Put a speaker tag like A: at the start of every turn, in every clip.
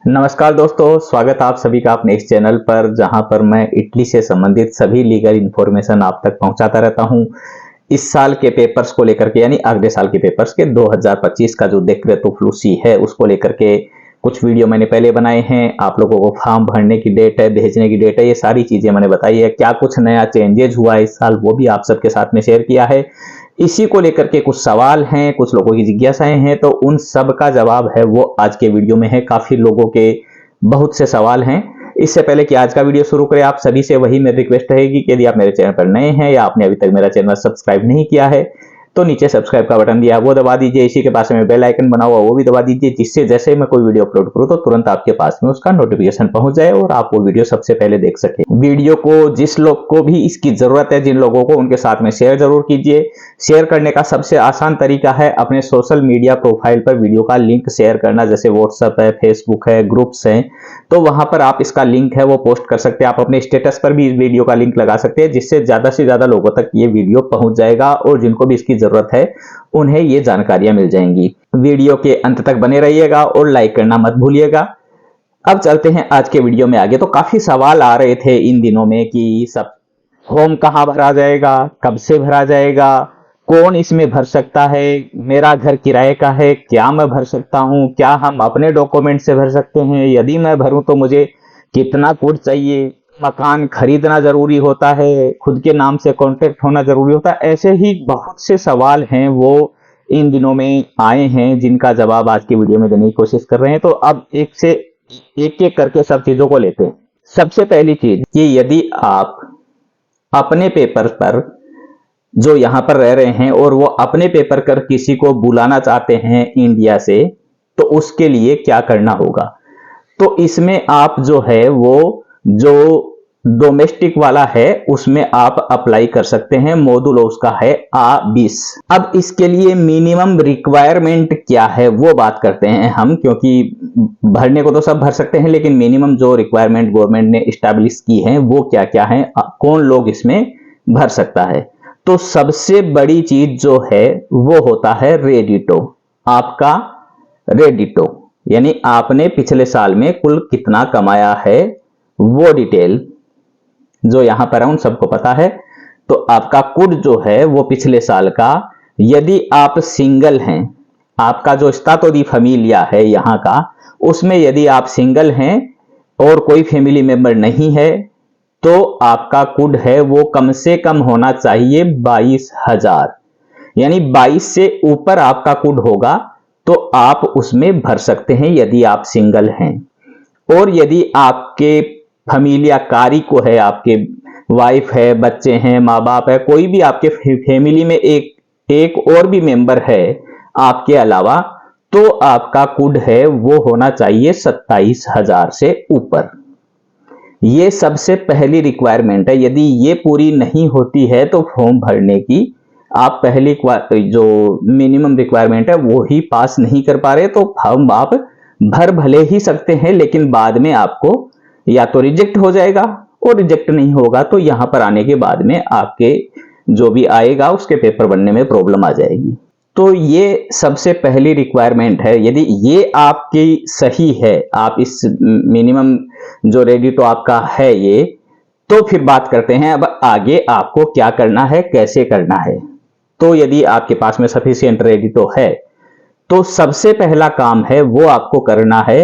A: नमस्कार दोस्तों, स्वागत आप सभी का अपने इस चैनल पर, जहां पर मैं इटली से संबंधित सभी लीगल इन्फॉर्मेशन आप तक पहुंचाता रहता हूं। इस साल के पेपर्स को लेकर के, यानी अगले साल के पेपर्स के 2025 का जो डेक्रेटो फ्लूसी है उसको लेकर के कुछ वीडियो मैंने पहले बनाए हैं। आप लोगों को फॉर्म भरने की डेट है, भेजने की डेट है, ये सारी चीजें मैंने बताई है। क्या कुछ नया चेंजेज हुआ है इस साल, वो भी आप सबके साथ में शेयर किया है। इसी को लेकर के कुछ सवाल हैं, कुछ लोगों की जिज्ञासाएं हैं, तो उन सब का जवाब है वो आज के वीडियो में है। काफी लोगों के बहुत से सवाल हैं। इससे पहले कि आज का वीडियो शुरू करें, आप सभी से वही मेरी रिक्वेस्ट रहेगी कि यदि आप मेरे चैनल पर नए हैं या आपने अभी तक मेरा चैनल सब्सक्राइब नहीं किया है तो नीचे सब्सक्राइब का बटन दिया है वो दबा दीजिए। इसी के पास में बेल आइकन बना हुआ वो भी दबा दीजिए, जिससे जैसे मैं कोई वीडियो अपलोड करूं तो तुरंत आपके पास में उसका नोटिफिकेशन पहुंच जाए और आप वो वीडियो सबसे पहले देख सके। वीडियो को जिस लोग को भी इसकी जरूरत है, जिन लोगों को, उनके साथ में शेयर जरूर कीजिए। शेयर करने का सबसे आसान तरीका है अपने सोशल मीडिया प्रोफाइल पर वीडियो का लिंक शेयर करना। जैसे व्हाट्सएप है, फेसबुक है, ग्रुप्स हैं, तो वहां पर आप इसका लिंक है वो पोस्ट कर सकते हैं। आप अपने स्टेटस पर भी इस वीडियो का लिंक लगा सकते हैं, जिससे ज्यादा से ज्यादा लोगों तक ये वीडियो पहुंच जाएगा और जिनको भी इसकी जरूरत है उन्हें ये जानकारियां मिल जाएंगी। वीडियो के अंत तक बने रहिएगा और लाइक करना मत भूलिएगा। अब चलते हैं आज के वीडियो में आगे। तो काफी सवाल आ रहे थे इन दिनों में कि सब फॉर्म कहाँ भरा जाएगा, कब से भरा जाएगा, कौन इसमें भर सकता है, मेरा घर किराए का है, क्या मैं भर सकता हूं, क्या हम अपने डॉक्यूमेंट से भर सकते हैं, यदि मैं भरूं तो मुझे कितना कुछ चाहिए, मकान खरीदना जरूरी होता है, खुद के नाम से कॉन्ट्रैक्ट होना जरूरी होता है। ऐसे ही बहुत से सवाल हैं वो इन दिनों में आए हैं, जिनका जवाब आज की वीडियो में देने की कोशिश कर रहे हैं। तो अब एक एक करके सब चीजों को लेते हैं। सबसे पहली चीज कि यदि आप अपने पेपर पर जो यहां पर रह रहे हैं और वो अपने पेपर कर किसी को बुलाना चाहते हैं इंडिया से, तो उसके लिए क्या करना होगा। तो इसमें आप जो है वो जो डोमेस्टिक वाला है उसमें आप अप्लाई कर सकते हैं। मॉड्यूल उसका है A20। अब इसके लिए मिनिमम रिक्वायरमेंट क्या है वो बात करते हैं हम, क्योंकि भरने को तो सब भर सकते हैं, लेकिन मिनिमम जो रिक्वायरमेंट गवर्नमेंट ने स्टैब्लिश की है वो क्या क्या है, कौन लोग इसमें भर सकता है। तो सबसे बड़ी चीज जो है वो होता है रेडिटो। आपका रेडिटो यानी आपने पिछले साल में कुल कितना कमाया है वो डिटेल जो यहां पर है उन सबको पता है। तो आपका कुड जो है वो पिछले साल का, यदि आप सिंगल हैं, आपका जो स्टातो दी फैमिलिया है यहां का, उसमें यदि आप सिंगल हैं और कोई फैमिली मेंबर नहीं है तो आपका कुड है वो कम से कम होना चाहिए 22,000। यानी 22 से ऊपर आपका कुड होगा तो आप उसमें भर सकते हैं यदि आप सिंगल हैं। और यदि आपके फैमिलिया कारी को है, आपके वाइफ है, बच्चे हैं, माँ बाप है, कोई भी आपके फैमिली में एक और भी मेंबर है आपके अलावा, तो आपका कुड है वो होना चाहिए 27,000 से ऊपर। ये सबसे पहली रिक्वायरमेंट है। यदि ये पूरी नहीं होती है तो फॉर्म भरने की आप पहली जो मिनिमम रिक्वायरमेंट है वो ही पास नहीं कर पा रहे, तो फॉर्म आप भर भले ही सकते हैं, लेकिन बाद में आपको या तो रिजेक्ट हो जाएगा, और रिजेक्ट नहीं होगा तो यहां पर आने के बाद में आपके जो भी आएगा उसके पेपर बनने में प्रॉब्लम आ जाएगी। तो ये सबसे पहली रिक्वायरमेंट है। यदि ये आपकी सही है, आप इस मिनिमम जो रेडिटो आपका है ये, तो फिर बात करते हैं अब आगे आपको क्या करना है, कैसे करना है। तो यदि आपके पास में सफिशिएंट रेडिटो है तो सबसे पहला काम है वो आपको करना है,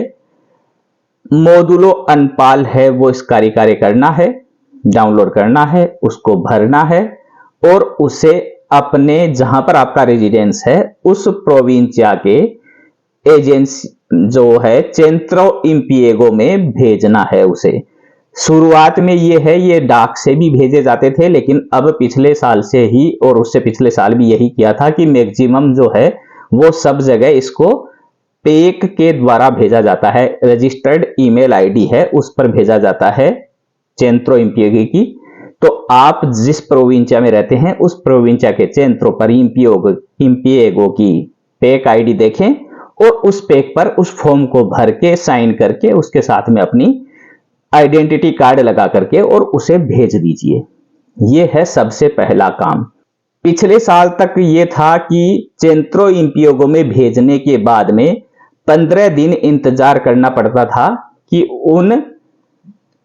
A: मोडुलो अनपाल है वो इसका कार्य करना है, डाउनलोड करना है, उसको भरना है और उसे अपने जहां पर आपका रेजिडेंस है उस प्रोविंसिया के एजेंसी जो है चेंट्रो इम्पिएगो में भेजना है उसे। शुरुआत में ये है, ये डाक से भी भेजे जाते थे, लेकिन अब पिछले साल से ही और उससे पिछले साल भी यही किया था कि मैक्सिमम जो है वो सब जगह इसको पेक के द्वारा भेजा जाता है। रजिस्टर्ड ईमेल आईडी है उस पर भेजा जाता है चेंट्रो इम्पिएगो की। तो आप जिस प्रोविंसिया में रहते हैं उस प्रोविंसिया के चेंट्रो पर इम्पिएगो की पेक आईडी देखें और उस पेक पर उस फॉर्म को भर के साइन करके उसके साथ में अपनी आइडेंटिटी कार्ड लगा करके और उसे भेज दीजिए। यह है सबसे पहला काम। पिछले साल तक यह था कि चेंट्रो इम्पिएगो में भेजने के बाद में 15 दिन इंतजार करना पड़ता था कि उन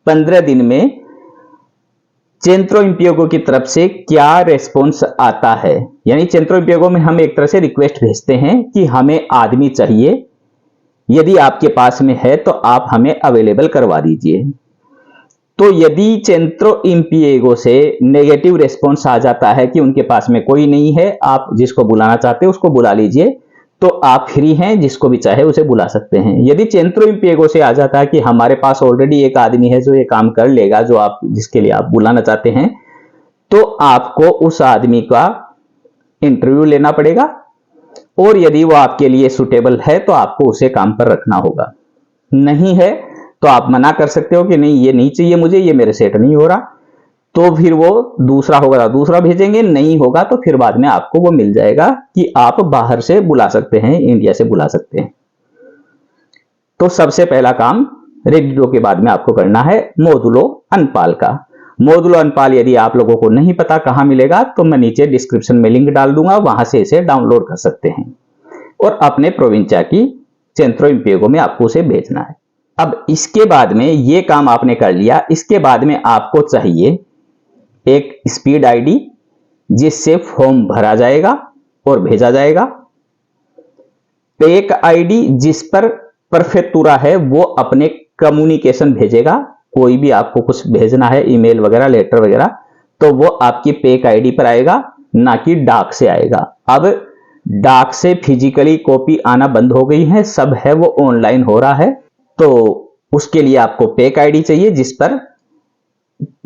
A: 15 दिन में चेंट्रो इंपियोगो की तरफ से क्या रेस्पॉन्स आता है। यानी चेंट्रो इंपियोगो में हम एक तरह से रिक्वेस्ट भेजते हैं कि हमें आदमी चाहिए, यदि आपके पास में है तो आप हमें अवेलेबल करवा दीजिए। तो यदि चेंट्रो इंपियोगो से नेगेटिव रेस्पॉन्स आ जाता है कि उनके पास में कोई नहीं है, आप जिसको बुलाना चाहते हो उसको बुला लीजिए, तो आप फ्री हैं, जिसको भी चाहे उसे बुला सकते हैं। यदि चेंट्रो इंपियोगो से आ जाता है कि हमारे पास ऑलरेडी एक आदमी है जो ये काम कर लेगा, जो आप जिसके लिए आप बुलाना चाहते हैं, तो आपको उस आदमी का इंटरव्यू लेना पड़ेगा, और यदि वो आपके लिए सुटेबल है तो आपको उसे काम पर रखना होगा। नहीं है तो आप मना कर सकते हो कि नहीं ये नहीं चाहिए मुझे, ये मेरे सेट नहीं हो रहा, तो फिर वो दूसरा होगा तो दूसरा भेजेंगे, नहीं होगा तो फिर बाद में आपको वो मिल जाएगा कि आप बाहर से बुला सकते हैं, इंडिया से बुला सकते हैं। तो सबसे पहला काम रेडिटो के बाद में आपको करना है मोडुलो अनपाल का। मोडुलो अनपाल यदि आप लोगों को नहीं पता कहां मिलेगा तो मैं नीचे डिस्क्रिप्शन में लिंक डाल दूंगा, वहां से इसे डाउनलोड कर सकते हैं और अपने प्रोविंशिया की चेंट्रो इंपियोगो में आपको उसे भेजना है। अब इसके बाद में ये काम आपने कर लिया, इसके बाद में आपको चाहिए एक स्पीड आईडी जिससे फॉर्म भरा जाएगा और भेजा जाएगा, पेक आईडी जिस पर प्रेफेक्टुरा है वो अपने कम्युनिकेशन भेजेगा, कोई भी आपको कुछ भेजना है ईमेल वगैरह लेटर वगैरह तो वो आपकी पेक आईडी पर आएगा, ना कि डाक से आएगा। अब डाक से फिजिकली कॉपी आना बंद हो गई है, सब है वो ऑनलाइन हो रहा है, तो उसके लिए आपको पेक आईडी चाहिए जिस पर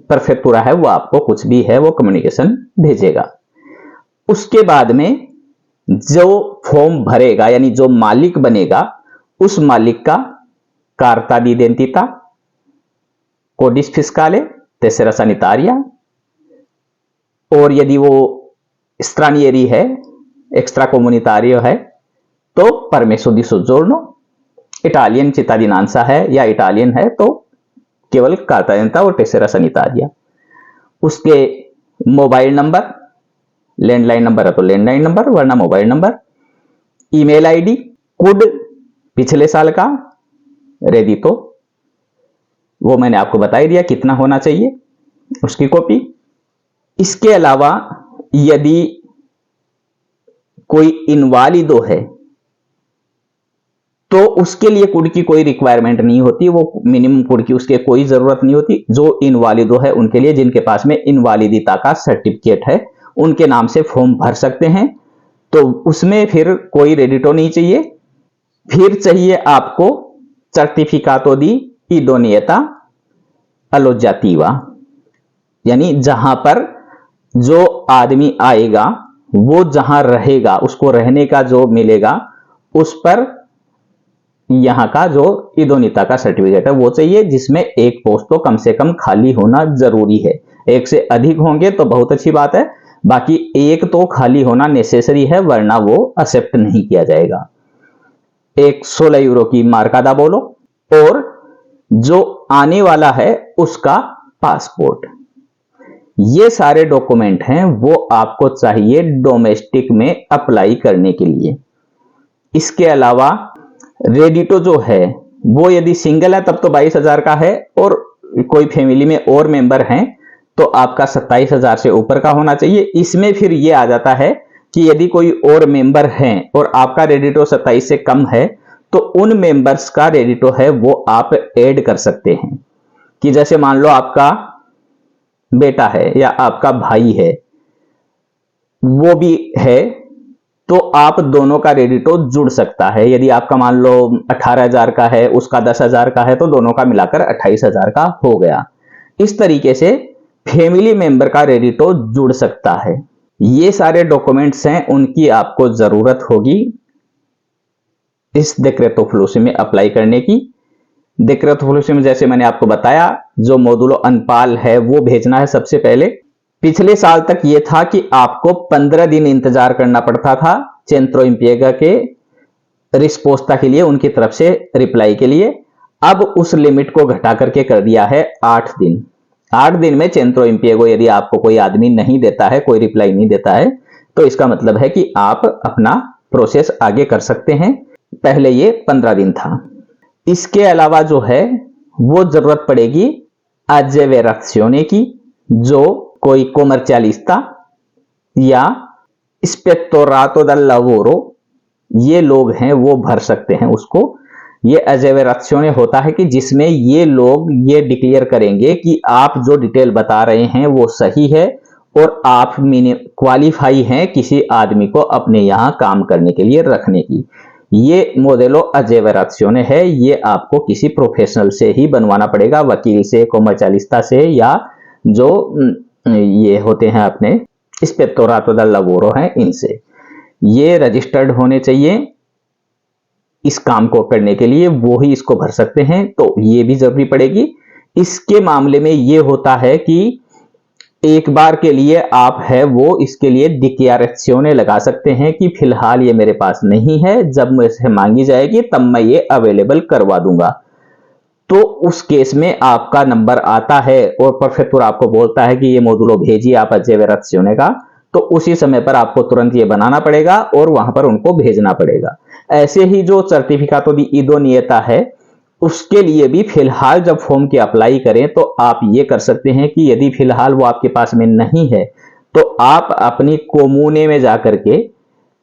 A: प्रेफेक्टुरा है वो आपको कुछ भी है वो कम्युनिकेशन भेजेगा। उसके बाद में जो फॉर्म भरेगा यानी जो मालिक बनेगा उस मालिक का कार्ता दी इडेंटिता, कोडिस फिस्काले, तेसेरा सैनिटारिया, और यदि वो स्ट्रानियरी है, एक्स्ट्रा कोमुनिटारियो है तो परमेसो दी सोजोर्नो, इटालियन चितादिनांसा है या इटालियन है तो केवल कार्ता इडेंटिता और तेसेरा सैनिटारिया। उसके मोबाइल नंबर, लैंडलाइन नंबर है तो लैंडलाइन नंबर वरना mobile number, email ID, could पिछले साल का रेडितो वो मैंने आपको बता ही दिया कितना होना चाहिए, उसकी कॉपी। इसके अलावा यदि कोई इनवालिदो है तो उसके लिए कुड की कोई रिक्वायरमेंट नहीं होती, वो मिनिमम कुड की उसके कोई जरूरत नहीं होती। जो इनवालिदो है उनके लिए, जिनके पास में इनवालिदिता का सर्टिफिकेट है, उनके नाम से फॉर्म भर सकते हैं, तो उसमें फिर कोई रेडिटो नहीं चाहिए। फिर चाहिए आपको सर्टिफिकातो दी इडोनियता अलोजातीवा, यानी जहां पर जो आदमी आएगा वो जहां रहेगा उसको रहने का जो मिलेगा उस पर यहां का जो इडोनिता का सर्टिफिकेट है वो चाहिए, जिसमें एक पोस्ट तो कम से कम खाली होना जरूरी है। एक से अधिक होंगे तो बहुत अच्छी बात है, बाकी एक तो खाली होना नेसेसरी है वरना वो एक्सेप्ट नहीं किया जाएगा। एक 16 यूरो की मार्कादा बोलो, और जो आने वाला है उसका पासपोर्ट। ये सारे डॉक्यूमेंट हैं वो आपको चाहिए डोमेस्टिक में अप्लाई करने के लिए। इसके अलावा रेडिटो जो है वो यदि सिंगल है तब तो 22,000 का है, और कोई फैमिली में और मेंबर हैं तो आपका 27,000 से ऊपर का होना चाहिए। इसमें फिर ये आ जाता है कि यदि कोई और मेंबर हैं और आपका रेडिटो 27 से कम है तो उन मेंबर्स का रेडिटो है वो आप ऐड कर सकते हैं। कि जैसे मान लो आपका बेटा है या आपका भाई है वो भी है तो आप दोनों का रेडिटो जुड़ सकता है। यदि आपका मान लो 18,000 का है उसका 10,000 का है तो दोनों का मिलाकर 28,000 का हो गया। इस तरीके से फैमिली मेंबर का रेडिटो जुड़ सकता है। ये सारे डॉक्यूमेंट्स हैं उनकी आपको जरूरत होगी इस डिक्रेतो फ्लूसी में अप्लाई करने की। डिक्रेतो फ्लूसी में जैसे मैंने आपको बताया जो मोडुलो अनपाल है वो भेजना है सबसे पहले। पिछले साल तक ये था कि आपको 15 दिन इंतजार करना पड़ता था चेंट्रो इंपियोगो के रिस्पोस्ता के लिए, उनकी तरफ से रिप्लाई के लिए। अब उस लिमिट को घटा करके कर दिया है 8 दिन। 8 दिन में चेंट्रो इंपियोगो यदि आपको कोई आदमी नहीं देता है, कोई रिप्लाई नहीं देता है, तो इसका मतलब है कि आप अपना प्रोसेस आगे कर सकते हैं। पहले ये 15 दिन था। इसके अलावा जो है वो जरूरत पड़ेगी अजेवेराzione की, जो कोई कॉमर्शियलिस्ता या इस्पेक्टोरातो del lavoro ये लोग हैं वो भर सकते हैं उसको। ये अजेवेराzione होता है कि जिसमें ये लोग ये डिक्लेयर करेंगे कि आप जो डिटेल बता रहे हैं वो सही है और आप क्वालिफाई हैं किसी आदमी को अपने यहाँ काम करने के लिए रखने की। ये मोडेलो अजेवेराzione है, ये आपको किसी प्रोफेशनल से ही बनवाना पड़ेगा, वकील से, कॉमर्शियलिस्ता से, या जो ये होते हैं अपने इस्पेक्टोरातो del lavoro हैं इनसे। ये रजिस्टर्ड होने चाहिए इस काम को करने के लिए, वो ही इसको भर सकते हैं, तो ये भी जरूरी पड़ेगी। इसके मामले में ये होता है कि एक बार के लिए आप है वो इसके लिए dichiarazione लगा सकते हैं कि फिलहाल ये मेरे पास नहीं है, जब मुझसे मांगी जाएगी तब मैं ये अवेलेबल करवा दूंगा। तो उस केस में आपका नंबर आता है और प्रेफेक्टुरा आपको बोलता है कि ये मोडुलो भेजिए आप अजेवेराzione का, तो उसी समय पर आपको तुरंत ये बनाना पड़ेगा और वहां पर उनको भेजना पड़ेगा। ऐसे ही जो सर्टिफिकातो दी इदोनियता है उसके लिए भी फिलहाल जब फॉर्म की अप्लाई करें तो आप ये कर सकते हैं कि यदि फिलहाल वो आपके पास में नहीं है तो आप अपनी कोमूने में जाकर के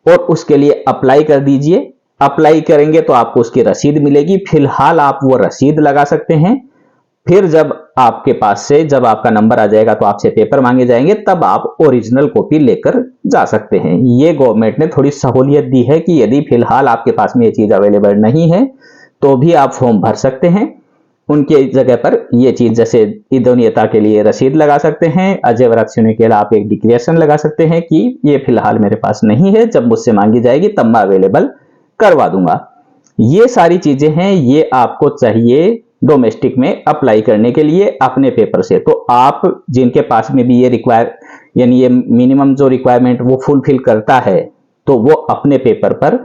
A: और उसके लिए अप्लाई कर दीजिए। अप्लाई करेंगे तो आपको उसकी रसीद मिलेगी, फिलहाल आप वो रसीद लगा सकते हैं। फिर जब आपके पास से जब आपका नंबर आ जाएगा तो आपसे पेपर मांगे जाएंगे, तब आप ओरिजिनल कॉपी लेकर जा सकते हैं। ये गवर्नमेंट ने थोड़ी सहूलियत दी है कि यदि फिलहाल आपके पास में ये चीज अवेलेबल नहीं है तो भी आप फॉर्म भर सकते हैं। उनके जगह पर ये चीज जैसे इदोनियता के लिए रसीद लगा सकते हैं, अजेवेराzione के लिए आप एक डिक्लेरेशन लगा सकते हैं कि ये फिलहाल मेरे पास नहीं है, जब मुझसे मांगी जाएगी तब मैं अवेलेबल करवा दूंगा। ये सारी चीजें हैं, ये आपको चाहिए डोमेस्टिक में अप्लाई करने के लिए अपने पेपर से। तो आप जिनके पास में भी ये यानी ये मिनिमम जो रिक्वायरमेंट वो फुलफिल करता है, तो वो अपने पेपर पर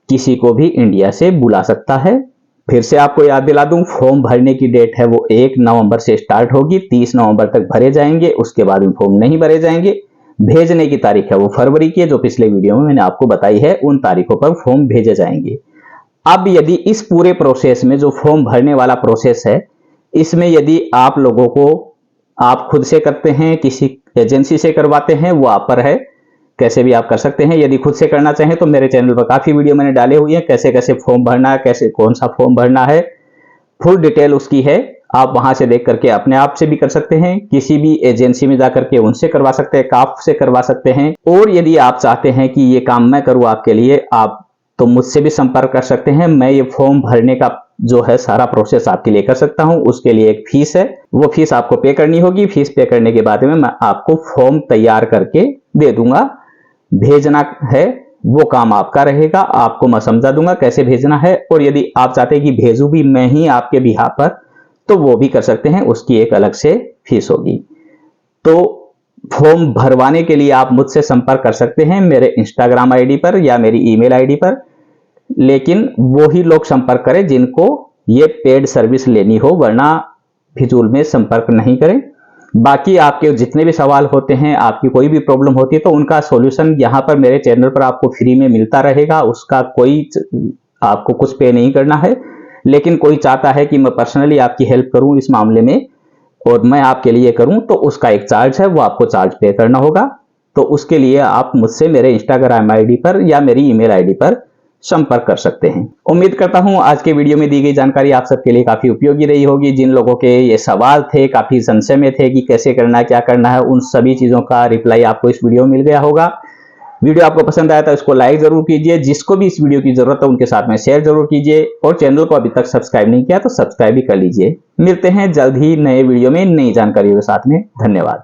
A: किसी को भी इंडिया से बुला सकता है। फिर से आपको याद दिला दूं, फॉर्म भरने की डेट है वो 1 नवंबर से स्टार्ट होगी, 30 नवंबर तक भरे जाएंगे, उसके बाद में फॉर्म नहीं भरे जाएंगे। भेजने की तारीख है वो फरवरी की, जो पिछले वीडियो में मैंने आपको बताई है, उन तारीखों पर फॉर्म भेजे जाएंगे। अब यदि इस पूरे प्रोसेस में जो फॉर्म भरने वाला प्रोसेस है, इसमें यदि आप लोगों को आप खुद से करते हैं, किसी एजेंसी से करवाते हैं, वो आप पर है, कैसे भी आप कर सकते हैं। यदि खुद से करना चाहें तो मेरे चैनल पर काफी वीडियो मैंने डाले हुए हैं, कैसे कैसे फॉर्म भरना है, कैसे कौन सा फॉर्म भरना है, फुल डिटेल उसकी है। आप वहां से देख करके अपने आप से भी कर सकते हैं, किसी भी एजेंसी में जाकर के उनसे करवा सकते हैं, काफ से करवा सकते हैं। और यदि आप चाहते हैं कि ये काम मैं करूं आपके लिए, आप तो मुझसे भी संपर्क कर सकते हैं। मैं ये फॉर्म भरने का जो है सारा प्रोसेस आपके लिए कर सकता हूं। उसके लिए एक फीस है, वो फीस आपको पे करनी होगी। फीस पे करने के बाद में मैं आपको फॉर्म तैयार करके दे दूंगा। भेजना है वो काम आपका रहेगा, आपको मैं समझा दूंगा कैसे भेजना है। और यदि आप चाहते हैं कि भेजूं भी मैं ही आपके बिहाफ पर, तो वो भी कर सकते हैं, उसकी एक अलग से फीस होगी। तो फॉर्म भरवाने के लिए आप मुझसे संपर्क कर सकते हैं मेरे इंस्टाग्राम आईडी पर या मेरी ईमेल आईडी पर, लेकिन वो ही लोग संपर्क करें जिनको ये पेड सर्विस लेनी हो, वरना फिजूल में संपर्क नहीं करें। बाकी आपके जितने भी सवाल होते हैं, आपकी कोई भी प्रॉब्लम होती है, तो उनका सॉल्यूशन यहाँ पर मेरे चैनल पर आपको फ्री में मिलता रहेगा। उसका कोई आपको कुछ पे नहीं करना है। लेकिन कोई चाहता है कि मैं पर्सनली आपकी हेल्प करूं इस मामले में और मैं आपके लिए करूं, तो उसका एक चार्ज है, वो आपको चार्ज पे करना होगा। तो उसके लिए आप मुझसे मेरे इंस्टाग्राम आईडी पर या मेरी ईमेल आईडी पर संपर्क कर सकते हैं। उम्मीद करता हूं आज के वीडियो में दी गई जानकारी आप सबके लिए काफी उपयोगी रही होगी। जिन लोगों के ये सवाल थे, काफी संशय में थे कि कैसे करना है, क्या करना है, उन सभी चीजों का रिप्लाई आपको इस वीडियो में मिल गया होगा। वीडियो आपको पसंद आया तो इसको लाइक जरूर कीजिए। जिसको भी इस वीडियो की जरूरत है उनके साथ में शेयर जरूर कीजिए। और चैनल को अभी तक सब्सक्राइब नहीं किया तो सब्सक्राइब भी कर लीजिए। मिलते हैं जल्द ही नए वीडियो में नई जानकारियों के साथ में। धन्यवाद।